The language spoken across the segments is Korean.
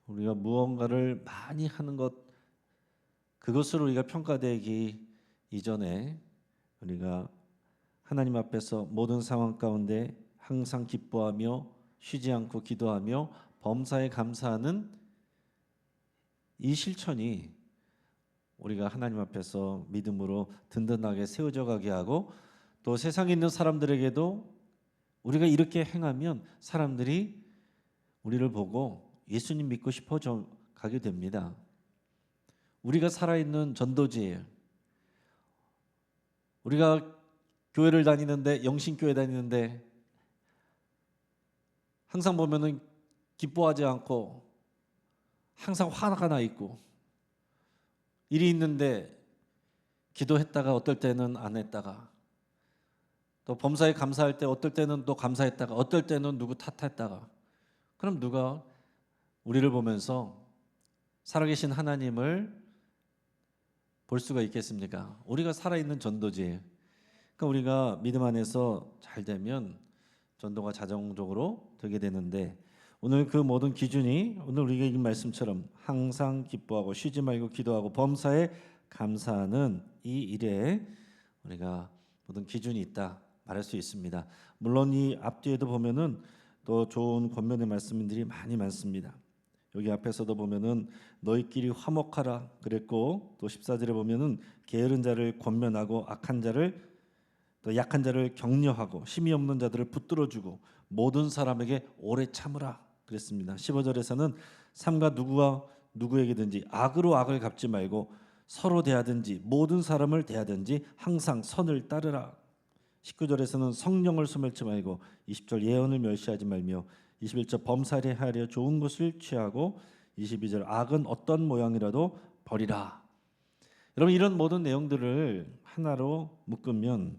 우리가 무언가를 많이 하는 것, 그것으로 우리가 평가되기 이전에 우리가 하나님 앞에서 모든 상황 가운데 항상 기뻐하며 쉬지 않고 기도하며 범사에 감사하는 이 실천이 우리가 하나님 앞에서 믿음으로 든든하게 세워져 가게 하고, 또 세상에 있는 사람들에게도 우리가 이렇게 행하면 사람들이 우리를 보고 예수님 믿고 싶어져 가게 됩니다. 우리가 살아있는 전도지예요. 우리가 교회를 다니는데, 영신교회 다니는데 항상 보면은 기뻐하지 않고 항상 화가 나 있고, 일이 있는데 기도했다가 어떨 때는 안 했다가, 또 범사에 감사할 때 어떨 때는 또 감사했다가 어떨 때는 누구 탓했다가, 그럼 누가 우리를 보면서 살아계신 하나님을 볼 수가 있겠습니까? 우리가 살아있는 전도지예요. 그러니까 우리가 믿음 안에서 잘 되면 전도가 자동적으로 되게 되는데, 오늘 그 모든 기준이 오늘 우리가 읽은 말씀처럼 항상 기뻐하고 쉬지 말고 기도하고 범사에 감사하는 이 일에 우리가 모든 기준이 있다 말할 수 있습니다. 물론 이 앞뒤에도 보면은 또 좋은 권면의 말씀들이 많이 많습니다. 여기 앞에서도 보면은 너희끼리 화목하라 그랬고, 또 14절에 보면은 게으른 자를 권면하고 악한 자를, 또 약한 자를 격려하고 힘이 없는 자들을 붙들어주고 모든 사람에게 오래 참으라 그랬습니다. 15절에서는 삼가 누구와 누구에게든지 악으로 악을 갚지 말고 서로 대하든지 모든 사람을 대하든지 항상 선을 따르라. 19절에서는 성령을 소멸치 말고, 20절 예언을 멸시하지 말며, 21절 범사에 하려 좋은 것을 취하고, 22절 악은 어떤 모양이라도 버리라. 여러분, 이런 모든 내용들을 하나로 묶으면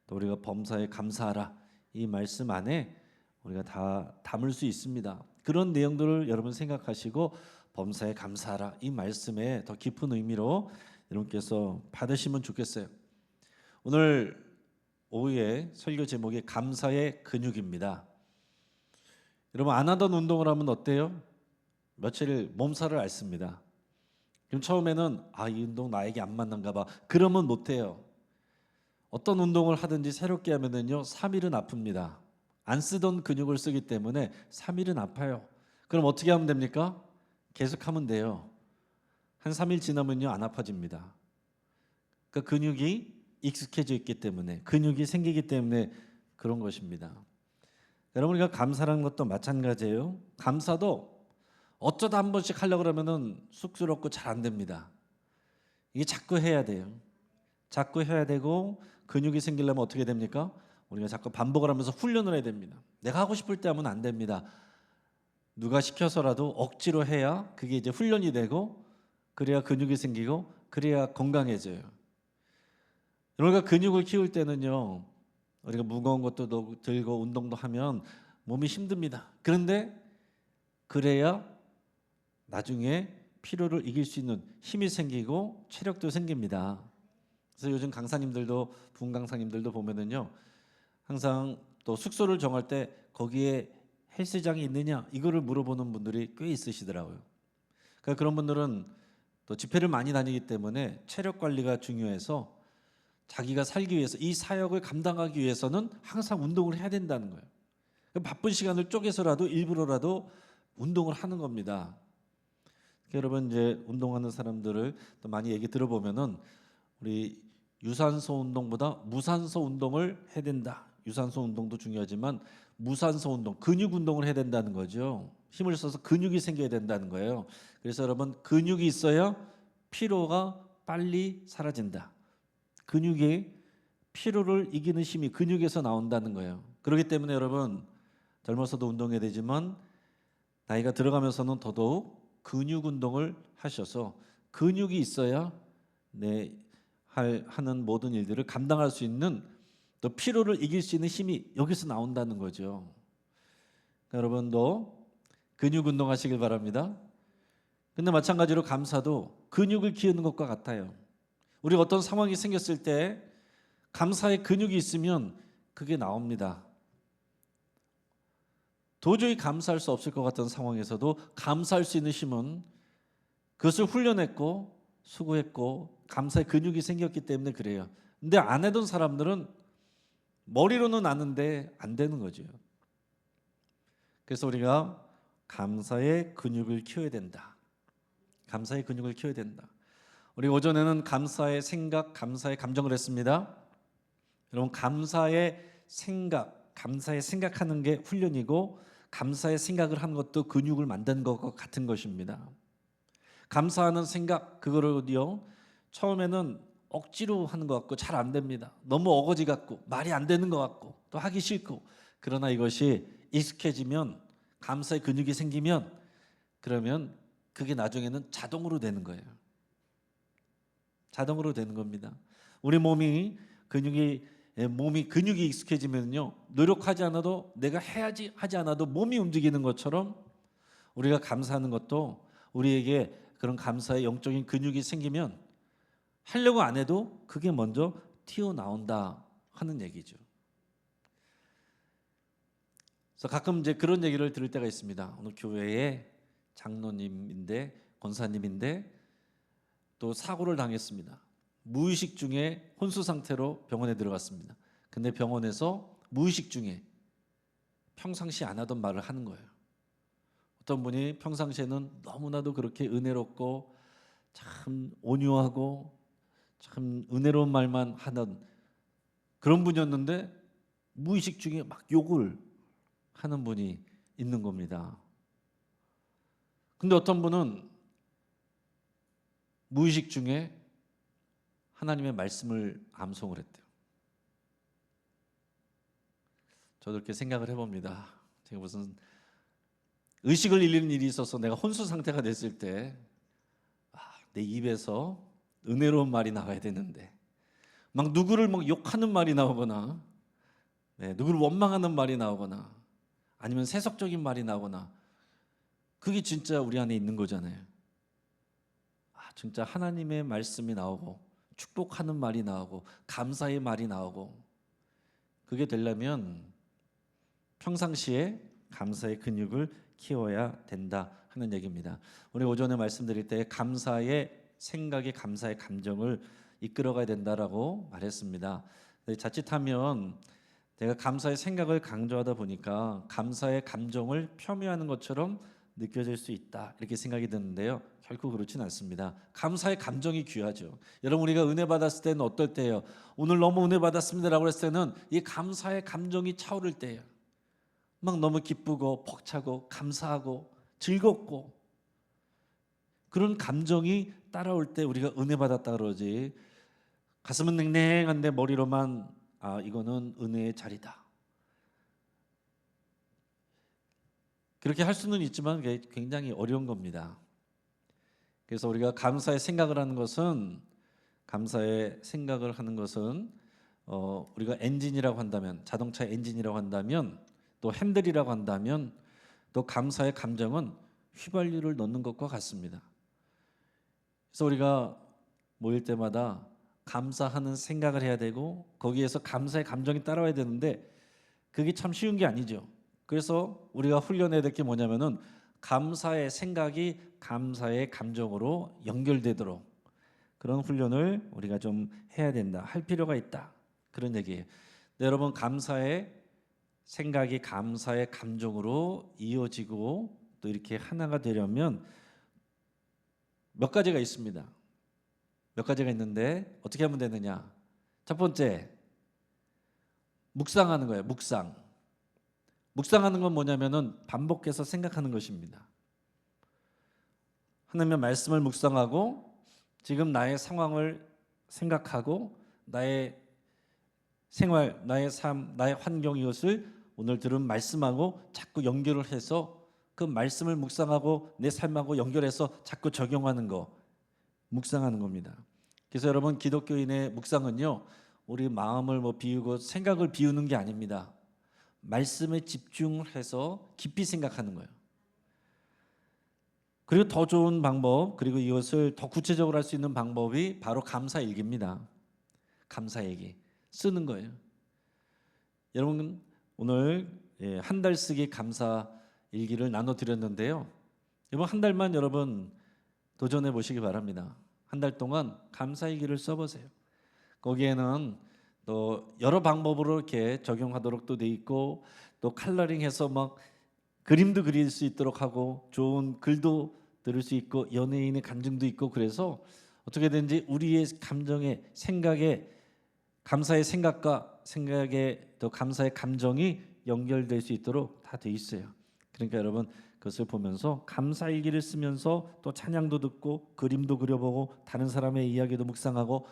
또 우리가 범사에 감사하라 이 말씀 안에 우리가 다 담을 수 있습니다. 그런 내용들을 여러분 생각하시고 범사에 감사하라 이 말씀에 더 깊은 의미로 여러분께서 받으시면 좋겠어요. 오늘 오후에 설교 제목이 감사의 근육입니다. 여러분, 안 하던 운동을 하면 어때요? 며칠 몸살을 앓습니다. 그럼 처음에는 이 운동 나에게 안 맞는가 봐. 그러면 못해요. 어떤 운동을 하든지 새롭게 하면은요 3일은 아픕니다. 안 쓰던 근육을 쓰기 때문에 3일은 아파요. 그럼 어떻게 하면 됩니까? 계속 하면 돼요. 한 3일 지나면요 안 아파집니다. 그 근육이 익숙해져 있기 때문에, 근육이 생기기 때문에 그런 것입니다. 여러분, 우리가 감사라는 것도 마찬가지예요. 감사도 어쩌다 한 번씩 하려고 그러면은 쑥스럽고 잘 안 됩니다. 이게 자꾸 해야 돼요. 자꾸 해야 되고, 근육이 생기려면 어떻게 됩니까? 우리가 자꾸 반복을 하면서 훈련을 해야 됩니다. 내가 하고 싶을 때 하면 안 됩니다. 누가 시켜서라도 억지로 해야 그게 이제 훈련이 되고, 그래야 근육이 생기고, 그래야 건강해져요. 우리가 근육을 키울 때는요, 우리가 무거운 것도 들고 운동도 하면 몸이 힘듭니다. 그런데 그래야 나중에 피로를 이길 수 있는 힘이 생기고 체력도 생깁니다. 그래서 요즘 강사님들도, 부흥 강사님들도 보면은요, 항상 또 숙소를 정할 때 거기에 헬스장이 있느냐 이거를 물어보는 분들이 꽤 있으시더라고요. 그러니까 그런 분들은 또 집회를 많이 다니기 때문에 체력 관리가 중요해서 자기가 살기 위해서, 이 사역을 감당하기 위해서는 항상 운동을 해야 된다는 거예요. 바쁜 시간을 쪼개서라도 일부러라도 운동을 하는 겁니다. 여러분, 이제 운동하는 사람들을 또 많이 얘기 들어보면은 우리 유산소 운동보다 무산소 운동을 해야 된다. 유산소 운동도 중요하지만 무산소 운동, 근육 운동을 해야 된다는 거죠. 힘을 써서 근육이 생겨야 된다는 거예요. 그래서 여러분, 근육이 있어야 피로가 빨리 사라진다. 근육이 피로를 이기는 힘이 근육에서 나온다는 거예요. 그렇기 때문에 여러분, 젊어서도 운동해야 되지만 나이가 들어가면서는 더더욱 근육 운동을 하셔서, 근육이 있어야 하는 모든 일들을 감당할 수 있는, 또 피로를 이길 수 있는 힘이 여기서 나온다는 거죠. 그러니까 여러분도 근육 운동 하시길 바랍니다. 근데 마찬가지로 감사도 근육을 키우는 것과 같아요. 우리가 어떤 상황이 생겼을 때 감사의 근육이 있으면 그게 나옵니다. 도저히 감사할 수 없을 것 같은 상황에서도 감사할 수 있는 힘은 그것을 훈련했고 수고했고 감사의 근육이 생겼기 때문에 그래요. 근데 안 해던 사람들은 머리로는 아는데 안 되는 거죠. 그래서 우리가 감사의 근육을 키워야 된다. 감사의 근육을 키워야 된다. 우리 오전에는 감사의 생각, 감사의 감정을 했습니다. 여러분, 감사의 생각하는 게 훈련이고 감사의 생각을 하는 것도 근육을 만드는 것과 같은 것입니다. 감사하는 생각, 그거를요 처음에는 억지로 하는 것 같고 잘 안 됩니다. 너무 어거지 같고 말이 안 되는 것 같고 또 하기 싫고, 그러나 이것이 익숙해지면, 감사의 근육이 생기면, 그러면 그게 나중에는 자동으로 되는 거예요. 자동으로 되는 겁니다. 우리 몸이 근육이 익숙해지면요 노력하지 않아도, 내가 해야지 하지 않아도 몸이 움직이는 것처럼 우리가 감사하는 것도 우리에게 그런 감사의 영적인 근육이 생기면 하려고 안 해도 그게 먼저 튀어나온다 하는 얘기죠. 그래서 가끔 이제 그런 얘기를 들을 때가 있습니다. 어느 교회에 장로님인데, 권사님인데 또 사고를 당했습니다. 무의식 중에 혼수 상태로 병원에 들어갔습니다. 근데 병원에서 무의식 중에 평상시 안 하던 말을 하는 거예요. 어떤 분이 평상시에는 너무나도 그렇게 은혜롭고 참 온유하고 참 은혜로운 말만 하던 그런 분이었는데 무의식 중에 막 욕을 하는 분이 있는 겁니다. 근데 어떤 분은 무의식 중에 하나님의 말씀을 암송을 했대요. 저도 이렇게 생각을 해봅니다. 제가 무슨 의식을 잃는 일이 있어서 내가 혼수 상태가 됐을 때 내 입에서 은혜로운 말이 나와야 되는데 막 누구를 막 욕하는 말이 나오거나 누구를 원망하는 말이 나오거나 아니면 세속적인 말이 나오거나, 그게 진짜 우리 안에 있는 거잖아요. 진짜 하나님의 말씀이 나오고 축복하는 말이 나오고 감사의 말이 나오고, 그게 되려면 평상시에 감사의 근육을 키워야 된다 하는 얘기입니다. 오늘 오전에 말씀드릴 때 감사의 생각이 감사의 감정을 이끌어가야 된다라고 말했습니다. 자칫하면 내가 감사의 생각을 강조하다 보니까 감사의 감정을 폄훼하는 것처럼 느껴질 수 있다, 이렇게 생각이 드는데요, 결코 그렇진 않습니다. 감사의 감정이 귀하죠. 여러분, 우리가 은혜 받았을 때는 어떨 때예요? 오늘 너무 은혜 받았습니다라고 했을 때는 이 감사의 감정이 차오를 때예요. 막 너무 기쁘고 벅차고 감사하고 즐겁고 그런 감정이 따라올 때 우리가 은혜 받았다 그러지, 가슴은 냉랭한데 머리로만 이거는 은혜의 자리다, 그렇게 할 수는 있지만 그게 굉장히 어려운 겁니다. 그래서 우리가 감사의 생각을 하는 것은 우리가 엔진이라고 한다면, 자동차 엔진이라고 한다면, 또 핸들이라고 한다면, 또 감사의 감정은 휘발유를 넣는 것과 같습니다. 그래서 우리가 모일 때마다 감사하는 생각을 해야 되고 거기에서 감사의 감정이 따라와야 되는데 그게 참 쉬운 게 아니죠. 그래서 우리가 훈련해야 될 게 뭐냐면은 감사의 생각이 감사의 감정으로 연결되도록 그런 훈련을 우리가 좀 해야 된다, 할 필요가 있다, 그런 얘기예요. 네, 여러분, 감사의 생각이 감사의 감정으로 이어지고 또 이렇게 하나가 되려면 몇 가지가 있습니다. 몇 가지가 있는데 어떻게 하면 되느냐? 첫 번째, 묵상하는 거예요. 묵상하는 건 뭐냐면은 반복해서 생각하는 것입니다. 하나님의 말씀을 묵상하고 지금 나의 상황을 생각하고 나의 생활, 나의 삶, 나의 환경, 이것을 오늘 들은 말씀하고 자꾸 연결을 해서 그 말씀을 묵상하고 내 삶하고 연결해서 자꾸 적용하는 거, 묵상하는 겁니다. 그래서 여러분, 기독교인의 묵상은요, 우리 마음을 비우고 생각을 비우는 게 아닙니다. 말씀에 집중을 해서 깊이 생각하는 거예요. 그리고 더 좋은 방법, 그리고 이것을 더 구체적으로 할 수 있는 방법이 바로 감사일기입니다. 감사일기 쓰는 거예요. 여러분, 오늘 한 달 쓰기 감사 일기를 나눠드렸는데요. 이번 한 달만 여러분 도전해 보시기 바랍니다. 한 달 동안 감사 일기를 써보세요. 거기에는 또 여러 방법으로 이렇게 적용하도록 돼 있고, 또 컬러링해서 막 그림도 그릴 수 있도록 하고, 좋은 글도 들을 수 있고, 연예인의 간증도 있고, 그래서 어떻게든지 우리의 감정의 생각에, 감사의 생각과 생각에 또 감사의 감정이 연결될 수 있도록 다 돼 있어요. 그러니까 여러분 그것을 보면서 감사일기를 쓰면서 또 찬양도 듣고 그림도 그려보고 다른 사람의 이야기도 묵상하고,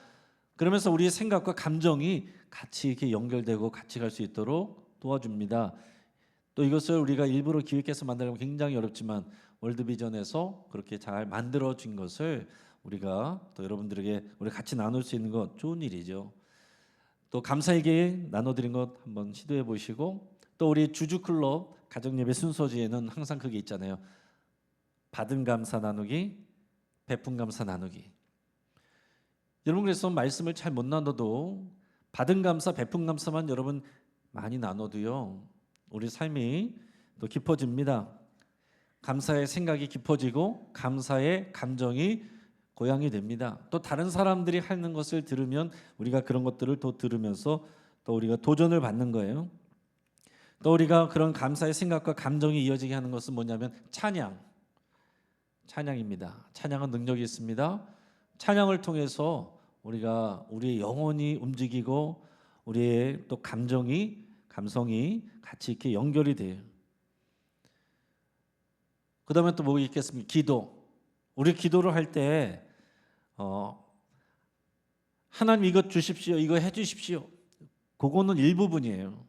그러면서 우리의 생각과 감정이 같이 이렇게 연결되고 같이 갈 수 있도록 도와줍니다. 또 이것을 우리가 일부러 기획해서 만들면 굉장히 어렵지만 월드비전에서 그렇게 잘 만들어진 것을 우리가 또 여러분들에게 우리 같이 나눌 수 있는 것 좋은 일이죠. 또 감사일기 나눠드린 것 한번 시도해 보시고, 또 우리 주주클럽 가정예배 순서지에는 항상 그게 있잖아요. 받은 감사 나누기, 베푼 감사 나누기. 여러분 그래서 말씀을 잘 못 나눠도 받은 감사, 베푼 감사만 여러분 많이 나눠도요, 우리 삶이 또 깊어집니다. 감사의 생각이 깊어지고 감사의 감정이 고양이 됩니다. 또 다른 사람들이 하는 것을 들으면 우리가 그런 것들을 또 들으면서 또 우리가 도전을 받는 거예요. 또 우리가 그런 감사의 생각과 감정이 이어지게 하는 것은 뭐냐면 찬양입니다. 찬양은 능력이 있습니다. 찬양을 통해서 우리가 우리의 영혼이 움직이고 우리의 또 감성이 같이 이렇게 연결이 돼요. 그 다음에 또 뭐 있겠습니까? 기도. 우리 기도를 할 때 하나님 이것 주십시오, 이거 해주십시오. 그거는 일부분이에요.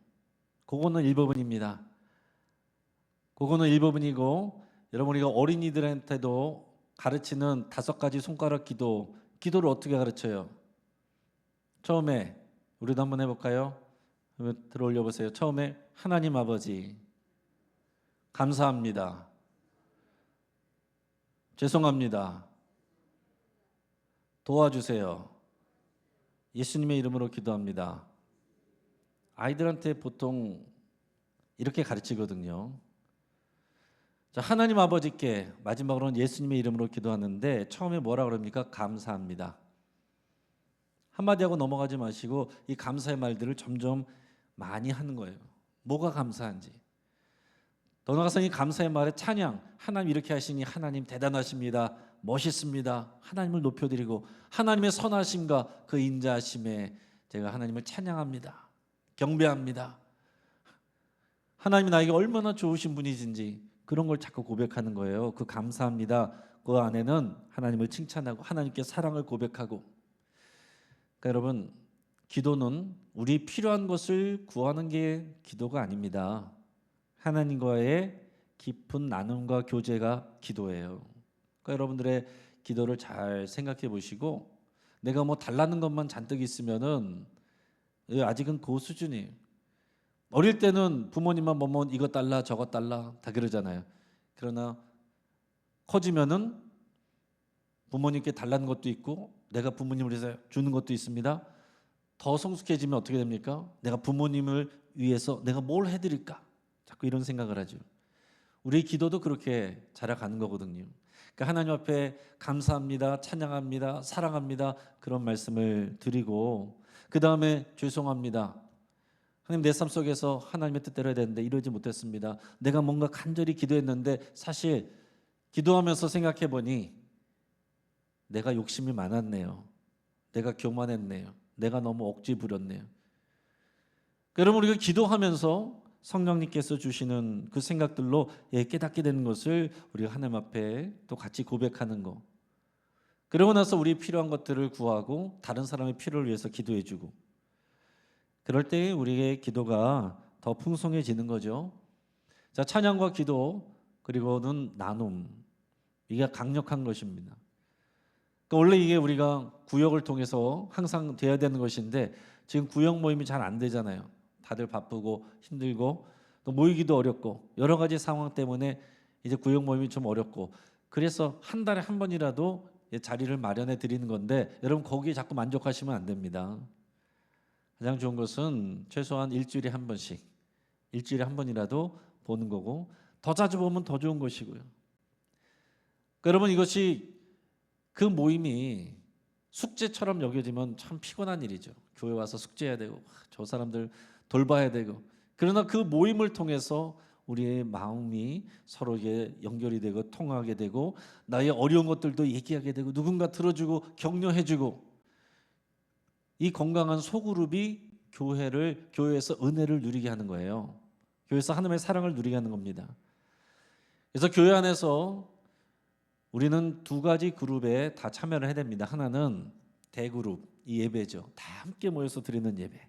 그거는 일부분입니다. 그거는 일부분이고, 여러분 우리가 어린이들한테도 가르치는 5가지 손가락 기도를 어떻게 가르쳐요? 처음에 우리도 한번 해볼까요? 들어 올려보세요. 처음에 하나님 아버지 감사합니다, 죄송합니다, 도와주세요, 예수님의 이름으로 기도합니다. 아이들한테 보통 이렇게 가르치거든요. 자, 하나님 아버지께 마지막으로는 예수님의 이름으로 기도하는데 처음에 뭐라 그럽니까? 감사합니다. 한마디 하고 넘어가지 마시고 이 감사의 말들을 점점 많이 하는 거예요. 뭐가 감사한지. 더 나아가서 이 감사의 말에 찬양, 하나님 이렇게 하시니 하나님 대단하십니다, 멋있습니다, 하나님을 높여드리고 하나님의 선하심과 그 인자하심에 제가 하나님을 찬양합니다, 경배합니다. 하나님이 나에게 얼마나 좋으신 분이신지 그런 걸 자꾸 고백하는 거예요. 그 감사합니다, 그 안에는 하나님을 칭찬하고 하나님께 사랑을 고백하고. 그러니까 여러분 기도는 우리 필요한 것을 구하는 게 기도가 아닙니다. 하나님과의 깊은 나눔과 교제가 기도예요. 그러니까 여러분들의 기도를 잘 생각해 보시고, 내가 뭐 달라는 것만 잔뜩 있으면은 아직은 그 수준이에요. 어릴 때는 부모님만 보면 이것 달라 저것 달라 다 그러잖아요. 그러나 커지면은 부모님께 달라는 것도 있고 내가 부모님을 위해서 주는 것도 있습니다. 더 성숙해지면 어떻게 됩니까? 내가 부모님을 위해서 내가 뭘 해드릴까? 자꾸 이런 생각을 하죠. 우리 기도도 그렇게 자라가는 거거든요. 그러니까 하나님 앞에 감사합니다, 찬양합니다, 사랑합니다 그런 말씀을 드리고, 그 다음에 죄송합니다. 하나님 내 삶 속에서 하나님의 뜻대로 해야 되는데 이러지 못했습니다. 내가 뭔가 간절히 기도했는데 사실 기도하면서 생각해 보니 내가 욕심이 많았네요. 내가 교만했네요. 내가 너무 억지 부렸네요. 여러분 우리가 기도하면서 성령님께서 주시는 그 생각들로 깨닫게 되는 것을 우리가 하나님 앞에 또 같이 고백하는 거. 그러고 나서 우리 필요한 것들을 구하고 다른 사람의 필요를 위해서 기도해주고, 그럴 때 우리의 기도가 더 풍성해지는 거죠. 자, 찬양과 기도 그리고는 나눔, 이게 강력한 것입니다. 그러니까 원래 이게 우리가 구역을 통해서 항상 돼야 되는 것인데 지금 구역 모임이 잘 안 되잖아요. 다들 바쁘고 힘들고 또 모이기도 어렵고 여러 가지 상황 때문에 이제 구역 모임이 좀 어렵고, 그래서 한 달에 한 번이라도 자리를 마련해 드리는 건데 여러분 거기에 자꾸 만족하시면 안 됩니다. 가장 좋은 것은 최소한 일주일에 한 번씩 일주일에 한 번이라도 보는 거고, 더 자주 보면 더 좋은 것이고요. 그러니까 여러분, 이것이 그 모임이 숙제처럼 여겨지면 참 피곤한 일이죠. 교회 와서 숙제해야 되고 저 사람들 돌봐야 되고. 그러나 그 모임을 통해서 우리의 마음이 서로에게 연결이 되고 통하게 되고, 나의 어려운 것들도 얘기하게 되고, 누군가 들어주고 격려해주고, 이 건강한 소그룹이 교회에서 은혜를 누리게 하는 거예요. 교회에서 하나님의 사랑을 누리게 하는 겁니다. 그래서 교회 안에서 우리는 두 가지 그룹에 다 참여를 해야 됩니다. 하나는 대그룹, 이 예배죠. 다 함께 모여서 드리는 예배.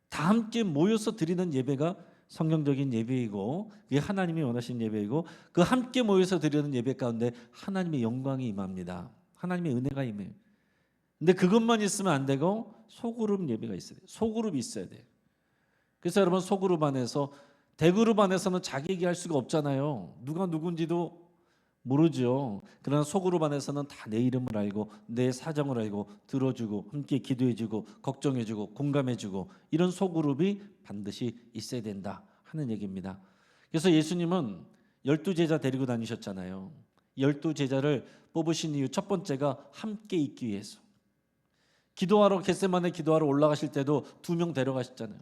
다 함께 모여서 드리는 예배가 성경적인 예배이고, 그게 하나님이 원하시는 예배이고, 그 함께 모여서 드리는 예배 가운데 하나님의 영광이 임합니다. 하나님의 은혜가 임해요. 근데 그것만 있으면 안 되고 소그룹 예배가 있어야 돼요. 소그룹이 있어야 돼요. 그래서 여러분, 소그룹 안에서, 대그룹 안에서는 자기 얘기할 수가 없잖아요. 누가 누군지도 모르죠. 그러나 소그룹 안에서는 다 내 이름을 알고 내 사정을 알고 들어주고 함께 기도해주고 걱정해주고 공감해주고, 이런 소그룹이 반드시 있어야 된다 하는 얘기입니다. 그래서 예수님은 12제자 데리고 다니셨잖아요. 12제자를 뽑으신 이유 첫 번째가 함께 있기 위해서. 기도하러, 겟세마네 기도하러 올라가실 때도 2명 데려가셨잖아요.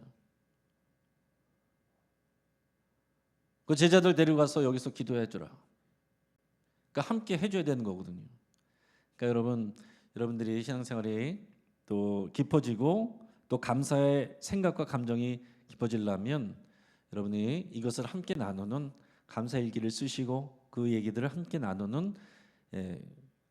그 제자들 데리고 가서 여기서 기도해 주라. 그러니까 함께 해줘야 되는 거거든요. 그러니까 여러분들이 신앙생활이 또 깊어지고 또 감사의 생각과 감정이 깊어지려면 여러분이 이것을 함께 나누는 감사일기를 쓰시고 그 얘기들을 함께 나누는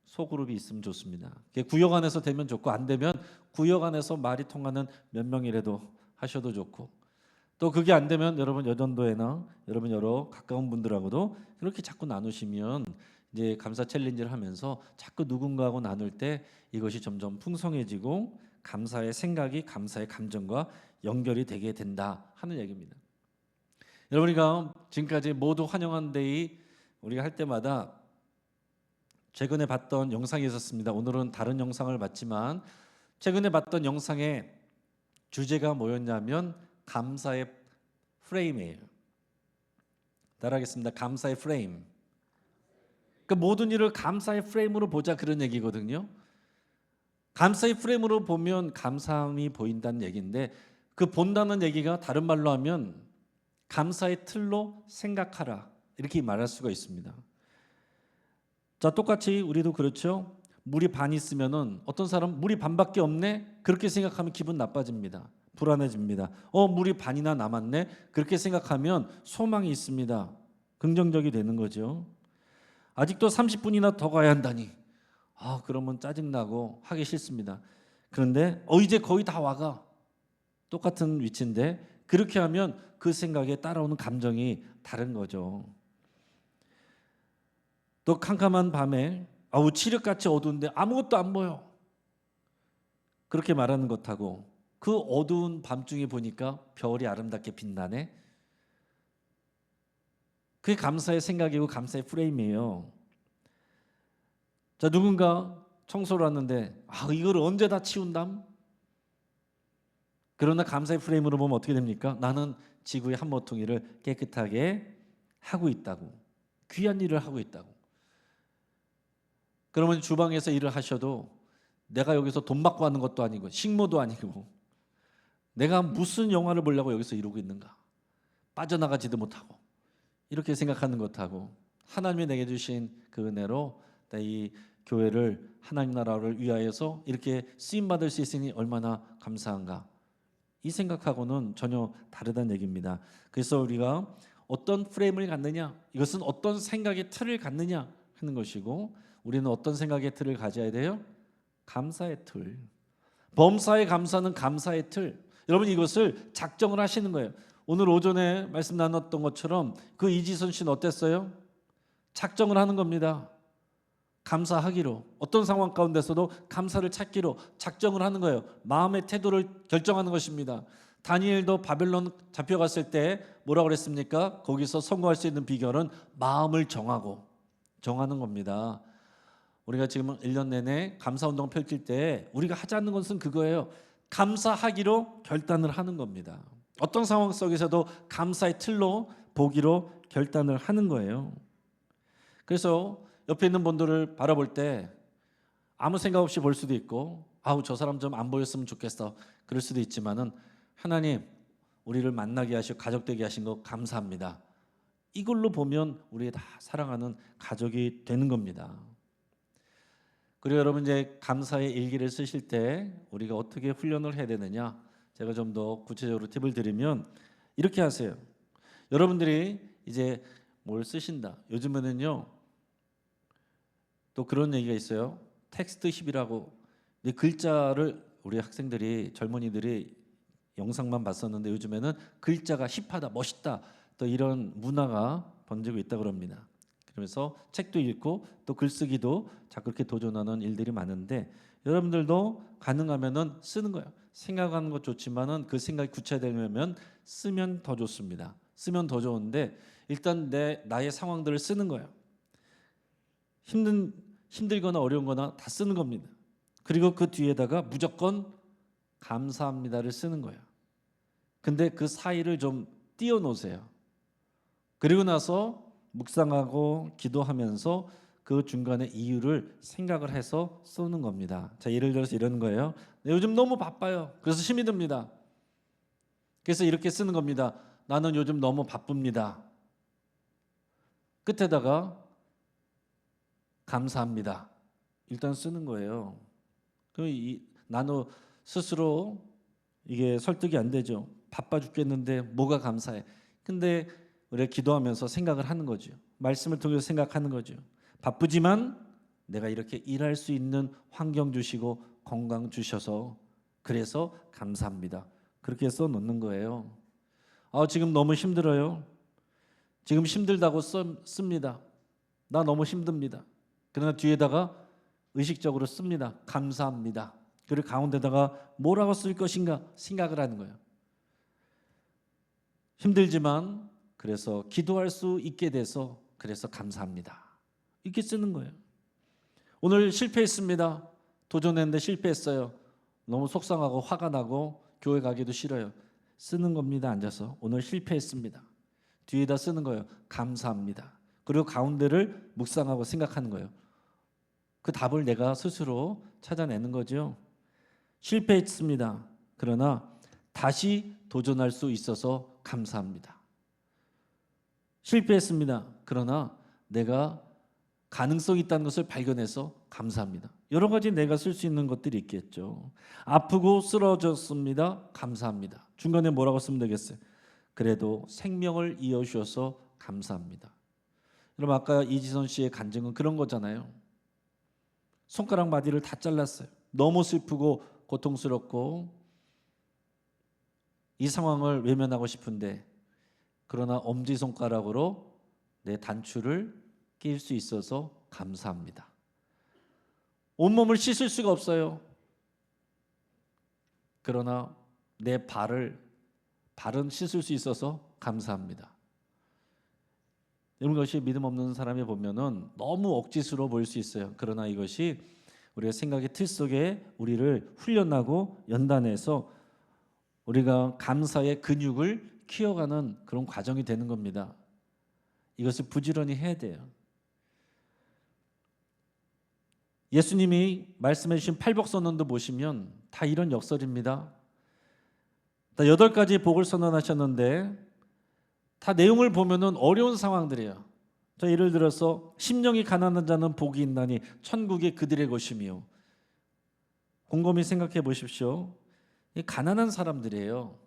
소그룹이 있으면 좋습니다. 구역 안에서 되면 좋고, 안 되면 구역 안에서 말이 통하는 몇 명이라도 하셔도 좋고, 또 그게 안 되면 여러분 여전도회나 여러분 여러 가까운 분들하고도 그렇게 자꾸 나누시면, 이제 감사 챌린지를 하면서 자꾸 누군가하고 나눌 때 이것이 점점 풍성해지고 감사의 생각이 감사의 감정과 연결이 되게 된다 하는 얘기입니다. 여러분, 우리가 지금까지 모두 환영한 데이 우리가 할 때마다 최근에 봤던 영상이 있었습니다. 오늘은 다른 영상을 봤지만 최근에 봤던 영상의 주제가 뭐였냐면 감사의 프레임이에요. 따라하겠습니다. 감사의 프레임. 그러니까 모든 일을 감사의 프레임으로 보자, 그런 얘기거든요. 감사의 프레임으로 보면 감사함이 보인다는 얘기인데, 그 본다는 얘기가 다른 말로 하면 감사의 틀로 생각하라, 이렇게 말할 수가 있습니다. 자, 똑같이 우리도 그렇죠. 물이 반 있으면은 어떤 사람 물이 반밖에 없네, 그렇게 생각하면 기분 나빠집니다. 불안해집니다. 물이 반이나 남았네, 그렇게 생각하면 소망이 있습니다. 긍정적이 되는 거죠. 아직도 30분이나 더 가야 한다니, 그러면 짜증나고 하기 싫습니다. 그런데 이제 거의 다 와가, 똑같은 위치인데 그렇게 하면 그 생각에 따라오는 감정이 다른 거죠. 또 캄캄한 밤에 칠흑같이 어두운데 아무것도 안 보여, 그렇게 말하는 것하고 그 어두운 밤중에 보니까 별이 아름답게 빛나네, 그게 감사의 생각이고 감사의 프레임이에요. 자, 누군가 청소를 하는데 이걸 언제 다 치운담? 그러나 감사의 프레임으로 보면 어떻게 됩니까? 나는 지구의 한 모퉁이를 깨끗하게 하고 있다고, 귀한 일을 하고 있다고. 그러면 주방에서 일을 하셔도 내가 여기서 돈 받고 하는 것도 아니고 식모도 아니고 내가 무슨 영화를 보려고 여기서 이러고 있는가, 빠져나가지도 못하고, 이렇게 생각하는 것하고 하나님이 내게 주신 그 은혜로 이 교회를 하나님 나라를 위하여서 이렇게 쓰임받을 수 있으니 얼마나 감사한가, 이 생각하고는 전혀 다르다는 얘기입니다. 그래서 우리가 어떤 프레임을 갖느냐, 이것은 어떤 생각의 틀을 갖느냐 하는 것이고, 우리는 어떤 생각의 틀을 가져야 돼요? 감사의 틀. 범사에 감사는 감사의 틀. 여러분, 이것을 작정을 하시는 거예요. 오늘 오전에 말씀 나눴던 것처럼 그 이지선 씨는 어땠어요? 작정을 하는 겁니다. 감사하기로, 어떤 상황 가운데서도 감사를 찾기로 작정을 하는 거예요. 마음의 태도를 결정하는 것입니다. 다니엘도 바벨론 잡혀갔을 때 뭐라고 그랬습니까? 거기서 성공할 수 있는 비결은 마음을 정하는 겁니다. 우리가 지금 1년 내내 감사운동 펼칠 때 우리가 하지 않는 것은 그거예요. 감사하기로 결단을 하는 겁니다. 어떤 상황 속에서도 감사의 틀로 보기로 결단을 하는 거예요. 그래서 옆에 있는 분들을 바라볼 때 아무 생각 없이 볼 수도 있고, 아우 저 사람 좀 안 보였으면 좋겠어, 그럴 수도 있지만은, 하나님 우리를 만나게 하시고 가족되게 하신 거 감사합니다, 이걸로 보면 우리 다 사랑하는 가족이 되는 겁니다. 그리고 여러분, 이제 감사의 일기를 쓰실 때 우리가 어떻게 훈련을 해야 되느냐, 제가 좀 더 구체적으로 팁을 드리면 이렇게 하세요. 여러분들이 이제 뭘 쓰신다, 요즘에는요 또 그런 얘기가 있어요. 텍스트 힙이라고. 이 글자를 우리 학생들이, 젊은이들이 영상만 봤었는데 요즘에는 글자가 힙하다, 멋있다, 또 이런 문화가 번지고 있다 그럽니다. 그러면서 책도 읽고 또 글쓰기도 자꾸 그렇게 도전하는 일들이 많은데, 여러분들도 가능하면은 쓰는 거예요. 생각하는 것 좋지만은 그 생각이 구체되려면 쓰면 더 좋습니다. 쓰면 더 좋은데, 일단 나의 상황들을 쓰는 거예요. 힘들거나 어려운거나 다 쓰는 겁니다. 그리고 그 뒤에다가 무조건 감사합니다를 쓰는 거예요. 근데 그 사이를 좀 띄워놓으세요. 그리고 나서 묵상하고 기도하면서 그 중간에 이유를 생각을 해서 쓰는 겁니다. 자, 예를 들어서 이런 거예요. 요즘 너무 바빠요. 그래서 힘이 듭니다. 그래서 이렇게 쓰는 겁니다. 나는 요즘 너무 바쁩니다. 끝에다가 감사합니다 일단 쓰는 거예요. 나는 스스로 이게 설득이 안 되죠. 바빠 죽겠는데 뭐가 감사해. 근데 우리가 기도하면서 생각을 하는 거죠. 말씀을 통해서 생각하는 거죠. 바쁘지만 내가 이렇게 일할 수 있는 환경 주시고 건강 주셔서 그래서 감사합니다, 그렇게 써 놓는 거예요. 지금 너무 힘들어요. 지금 힘들다고 씁니다. 나 너무 힘듭니다. 그러나 뒤에다가 의식적으로 씁니다. 감사합니다. 그리고 가운데다가 뭐라고 쓸 것인가 생각을 하는 거예요. 힘들지만 그래서 기도할 수 있게 돼서 그래서 감사합니다, 이렇게 쓰는 거예요. 오늘 실패했습니다. 도전했는데 실패했어요. 너무 속상하고 화가 나고 교회 가기도 싫어요. 쓰는 겁니다. 앉아서 오늘 실패했습니다. 뒤에다 쓰는 거예요. 감사합니다. 그리고 가운데를 묵상하고 생각하는 거예요. 그 답을 내가 스스로 찾아내는 거죠. 실패했습니다. 그러나 다시 도전할 수 있어서 감사합니다. 실패했습니다. 그러나 내가 가능성이 있다는 것을 발견해서 감사합니다. 여러 가지 내가 쓸 수 있는 것들이 있겠죠. 아프고 쓰러졌습니다. 감사합니다. 중간에 뭐라고 쓰면 되겠어요? 그래도 생명을 이어주셔서 감사합니다. 여러분, 아까 이지선 씨의 간증은 그런 거잖아요. 손가락 마디를 다 잘랐어요. 너무 슬프고 고통스럽고 이 상황을 외면하고 싶은데, 그러나 엄지손가락으로 내 단추를 낄 수 있어서 감사합니다. 온몸을 씻을 수가 없어요. 그러나 내 발은 씻을 수 있어서 감사합니다. 이런 것이 믿음 없는 사람이 보면은 너무 억지스러워 보일 수 있어요. 그러나 이것이 우리의 생각의 틀 속에 우리를 훈련하고 연단해서 우리가 감사의 근육을 키워가는 그런 과정이 되는 겁니다. 이것을 부지런히 해야 돼요. 예수님이 말씀해 주신 팔복선언도 보시면 다 이런 역설입니다. 다 8가지 복을 선언하셨는데 다 내용을 보면은 어려운 상황들이에요. 자, 예를 들어서 심령이 가난한 자는 복이 있나니 천국이 그들의 것이며. 곰곰이 생각해 보십시오. 이 가난한 사람들이에요.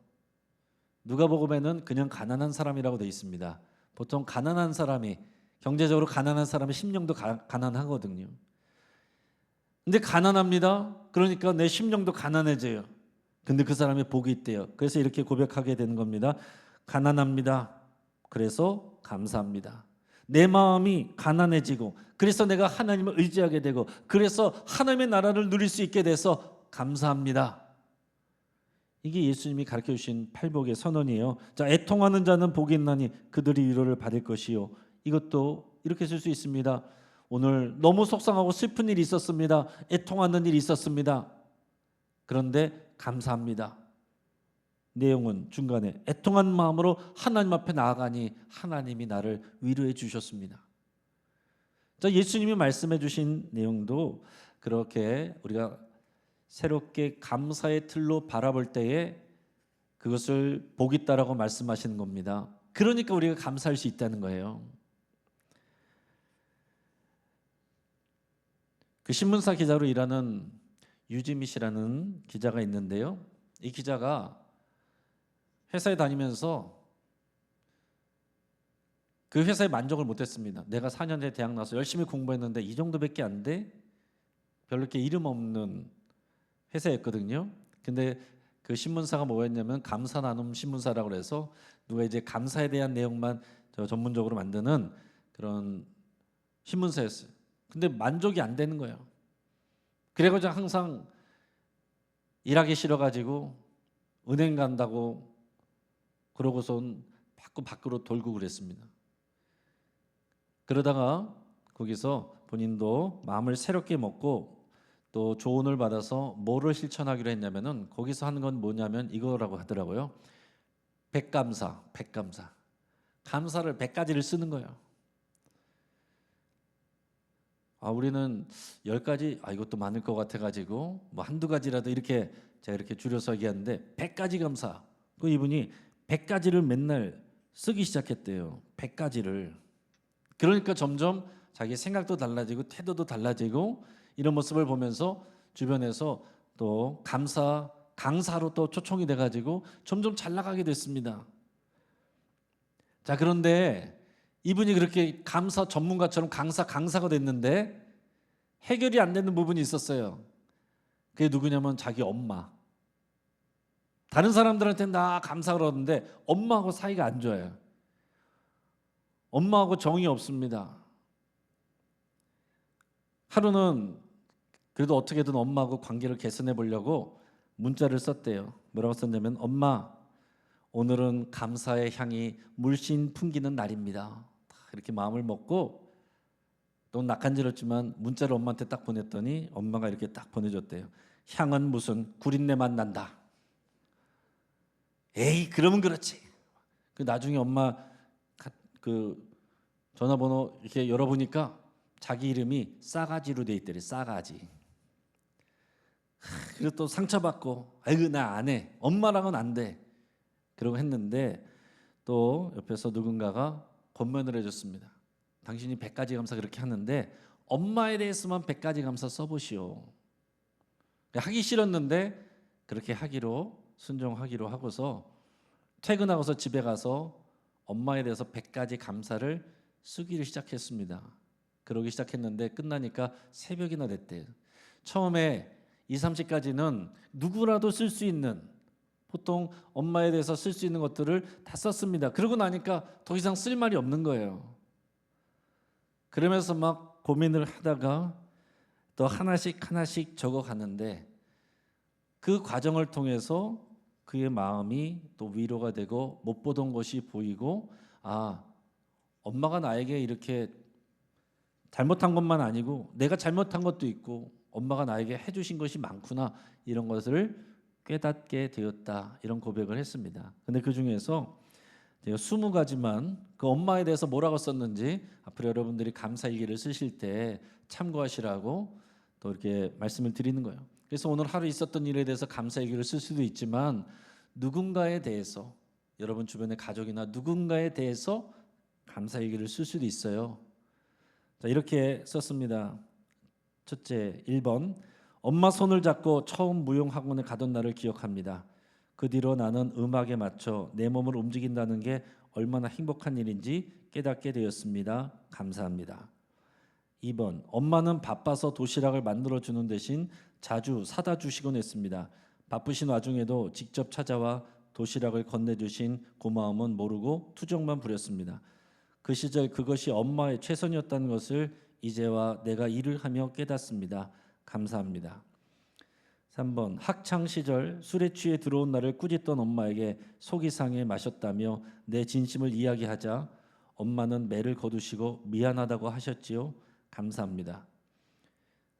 누가복음에는 그냥 가난한 사람이라고 되어 있습니다. 보통 가난한 사람이, 경제적으로 가난한 사람의 심령도 가난하거든요. 근데 가난합니다. 그러니까 내 심령도 가난해져요. 근데 그 사람의 복이 있대요. 그래서 이렇게 고백하게 되는 겁니다. 가난합니다. 그래서 감사합니다. 내 마음이 가난해지고 그래서 내가 하나님을 의지하게 되고 그래서 하나님의 나라를 누릴 수 있게 돼서 감사합니다. 이게 예수님이 가르쳐 주신 팔복의 선언이에요. 자, 애통하는 자는 복이 있나니 그들이 위로를 받을 것이요. 이것도 이렇게 쓸 수 있습니다. 오늘 너무 속상하고 슬픈 일이 있었습니다. 애통하는 일이 있었습니다. 그런데 감사합니다. 내용은 중간에 애통한 마음으로 하나님 앞에 나아가니 하나님이 나를 위로해 주셨습니다. 자, 예수님이 말씀해 주신 내용도 그렇게 우리가 새롭게 감사의 틀로 바라볼 때에 그것을 복 있다라고 말씀하시는 겁니다. 그러니까 우리가 감사할 수 있다는 거예요. 그 신문사 기자로 일하는 유지미 씨라는 기자가 있는데요. 이 기자가 회사에 다니면서 그 회사에 만족을 못했습니다. 내가 4년제 대학 나서 열심히 공부했는데 이 정도밖에 안 돼? 별로 이렇게 이름 없는 회사였거든요. 근데 그 신문사가 뭐였냐면 감사 나눔 신문사라고 해서 누가 이제 감사에 대한 내용만 전문적으로 만드는 그런 신문사였어요. 근데 만족이 안 되는 거예요. 그래가지고 항상 일하기 싫어가지고 은행 간다고 그러고선 밖으로 돌고 그랬습니다. 그러다가 거기서 본인도 마음을 새롭게 먹고 또 조언을 받아서 뭐를 실천하기로 했냐면은 거기서 하는 건 뭐냐면 이거라고 하더라고요. 백감사. 감사를 100가지를 쓰는 거예요. 우리는 10가지 이것도 많을 것 같아가지고 뭐 한두 가지라도 이렇게 제가 이렇게 줄여서 얘기하는데 100가지 감사. 그 이분이 100가지를 맨날 쓰기 시작했대요. 100가지를. 그러니까 점점 자기 생각도 달라지고 태도도 달라지고 이런 모습을 보면서 주변에서 또 강사로 또 초청이 돼가지고 점점 잘 나가게 됐습니다. 자, 그런데 이분이 그렇게 감사 전문가처럼 강사가 됐는데 해결이 안 되는 부분이 있었어요. 그게 누구냐면 자기 엄마. 다른 사람들한테는 나 감사 그러는데 엄마하고 사이가 안 좋아요. 엄마하고 정이 없습니다. 하루는 그래도 어떻게든 엄마하고 관계를 개선해 보려고 문자를 썼대요. 뭐라고 썼냐면 엄마, 오늘은 감사의 향이 물씬 풍기는 날입니다. 이렇게 마음을 먹고 또 낯간지럽지만 문자를 엄마한테 딱 보냈더니 엄마가 이렇게 딱 보내줬대요. 향은 무슨 구린내만 난다. 에이, 그러면 그렇지. 그 나중에 엄마 그 전화번호 이렇게 열어보니까 자기 이름이 싸가지로 돼 있더래. 싸가지. 그리고 또 상처받고 아이고 나 안 해. 엄마랑은 안 돼. 그러고 했는데 또 옆에서 누군가가 권면을 해줬습니다. 당신이 100가지 감사 그렇게 하는데 엄마에 대해서만 100가지 감사 써보시오. 하기 싫었는데 그렇게 하기로 순종하기로 하고서 퇴근하고서 집에 가서 엄마에 대해서 100가지 감사를 쓰기를 시작했습니다. 그러기 시작했는데 끝나니까 새벽이나 됐대요. 처음에 20, 30가지는 누구라도 쓸 수 있는 보통 엄마에 대해서 쓸 수 있는 것들을 다 썼습니다. 그러고 나니까 더 이상 쓸 말이 없는 거예요. 그러면서 막 고민을 하다가 또 하나씩 적어가는데 그 과정을 통해서 그의 마음이 또 위로가 되고 못 보던 것이 보이고 엄마가 나에게 이렇게 잘못한 것만 아니고 내가 잘못한 것도 있고 엄마가 나에게 해주신 것이 많구나 이런 것을 깨닫게 되었다 이런 고백을 했습니다. 근데 그 중에서 제가 20가지만 그 엄마에 대해서 뭐라고 썼는지 앞으로 여러분들이 감사일기를 쓰실 때 참고하시라고 또 이렇게 말씀을 드리는 거예요. 그래서 오늘 하루 있었던 일에 대해서 감사일기를 쓸 수도 있지만 누군가에 대해서 여러분 주변의 가족이나 누군가에 대해서 감사일기를 쓸 수도 있어요. 자, 이렇게 썼습니다. 첫째, 1번 엄마 손을 잡고 처음 무용학원에 가던 날을 기억합니다. 그 뒤로 나는 음악에 맞춰 내 몸을 움직인다는 게 얼마나 행복한 일인지 깨닫게 되었습니다. 감사합니다. 2번 엄마는 바빠서 도시락을 만들어주는 대신 자주 사다 주시곤 했습니다. 바쁘신 와중에도 직접 찾아와 도시락을 건네주신 고마움은 모르고 투정만 부렸습니다. 그 시절 그것이 엄마의 최선이었다는 것을 이제와 내가 일을 하며 깨닫습니다. 감사합니다. 3번 학창 시절 술에 취해 들어온 나를 꾸짖던 엄마에게 속이 상해 마셨다며 내 진심을 이야기하자 엄마는 매를 거두시고 미안하다고 하셨지요. 감사합니다.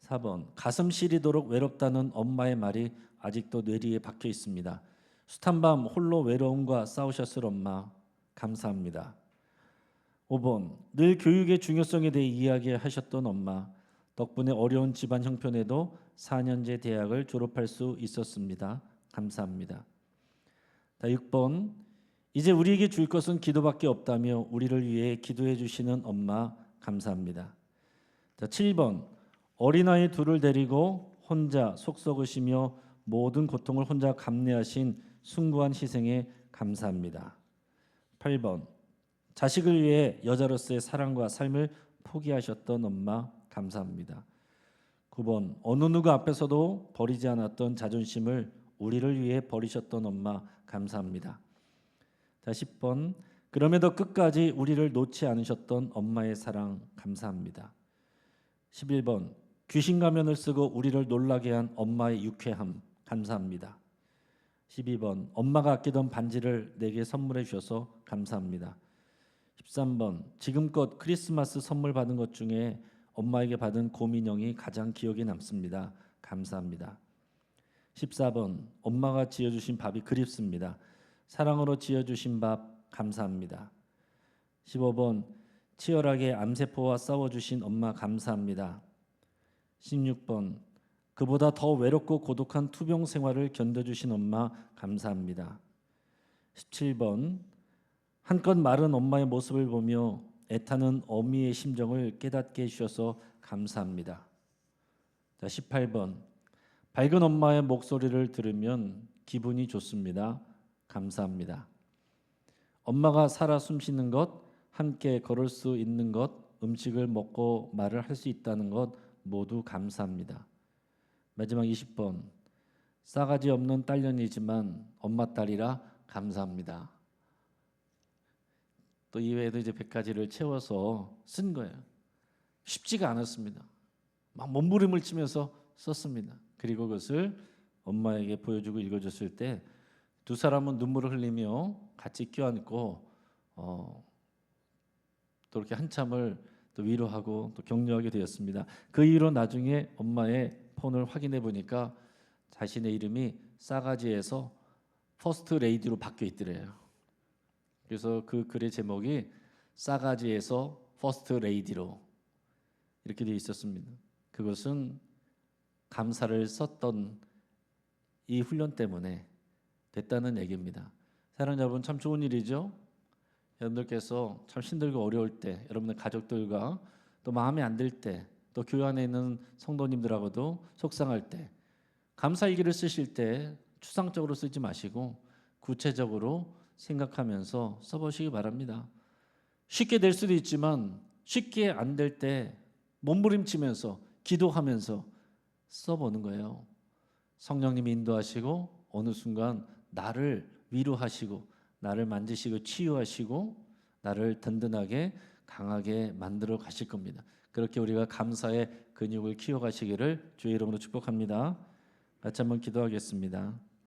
4번 가슴 시리도록 외롭다는 엄마의 말이 아직도 뇌리에 박혀 있습니다. 숱한 밤 홀로 외로움과 싸우셨을 엄마 감사합니다. 5번 늘 교육의 중요성에 대해 이야기하셨던 엄마 덕분에 어려운 집안 형편에도 4년제 대학을 졸업할 수 있었습니다. 감사합니다. 6번 이제 우리에게 줄 것은 기도밖에 없다며 우리를 위해 기도해 주시는 엄마 감사합니다. 7번 어린아이 둘을 데리고 혼자 속 썩으시며 모든 고통을 혼자 감내하신 숭고한 희생에 감사합니다. 8번 자식을 위해 여자로서의 사랑과 삶을 포기하셨던 엄마 감사합니다. 9번 어느 누구 앞에서도 버리지 않았던 자존심을 우리를 위해 버리셨던 엄마 감사합니다. 10번 그럼에도 끝까지 우리를 놓지 않으셨던 엄마의 사랑 감사합니다. 11번 귀신 가면을 쓰고 우리를 놀라게 한 엄마의 유쾌함 감사합니다. 12번 엄마가 아끼던 반지를 내게 선물해 주셔서 감사합니다. 13번 지금껏 크리스마스 선물 받은 것 중에 엄마에게 받은 곰인형이 가장 기억에 남습니다. 감사합니다. 14번 엄마가 지어주신 밥이 그립습니다. 사랑으로 지어주신 밥 감사합니다. 15번 치열하게 암세포와 싸워주신 엄마 감사합니다. 16번 그보다 더 외롭고 고독한 투병 생활을 견뎌주신 엄마 감사합니다. 17번 한껏 마른 엄마의 모습을 보며 애타는 어미의 심정을 깨닫게 해주셔서 감사합니다. 18번 밝은 엄마의 목소리를 들으면 기분이 좋습니다. 감사합니다. 엄마가 살아 숨쉬는 것, 함께 걸을 수 있는 것, 음식을 먹고 말을 할 수 있다는 것 모두 감사합니다. 마지막 20번 싸가지 없는 딸년이지만 엄마 딸이라 감사합니다. 또 이외에도 이제 100가지를 채워서 쓴 거예요. 쉽지가 않았습니다. 막 몸부림을 치면서 썼습니다. 그리고 그것을 엄마에게 보여주고 읽어줬을 때 두 사람은 눈물을 흘리며 같이 껴안고 또 이렇게 한참을 또 위로하고 또 격려하게 되었습니다. 그 이후로 나중에 엄마의 폰을 확인해 보니까 자신의 이름이 싸가지에서 퍼스트 레이디로 바뀌어 있더래요. 그래서 그 글의 제목이 싸가지에서 퍼스트 레이디로 이렇게 되어 있었습니다. 그것은 감사를 썼던 이 훈련 때문에 됐다는 얘기입니다. 사랑하는 여러분 참 좋은 일이죠. 여러분들께서 참 힘들고 어려울 때 여러분의 가족들과 또 마음에 안 들 때 또 교회 안에 있는 성도님들하고도 속상할 때 감사일기를 쓰실 때 추상적으로 쓰지 마시고 구체적으로 생각하면서 써보시기 바랍니다. 쉽게 될 수도 있지만 쉽게 안 될 때 몸부림치면서 기도하면서 써보는 거예요. 성령님이 인도하시고 어느 순간 나를 위로하시고 나를 만지시고 치유하시고 나를 든든하게 강하게 만들어 가실 겁니다. 그렇게 우리가 감사의 근육을 키워가시기를 주의 이름으로 축복합니다. 같이 한번 기도하겠습니다.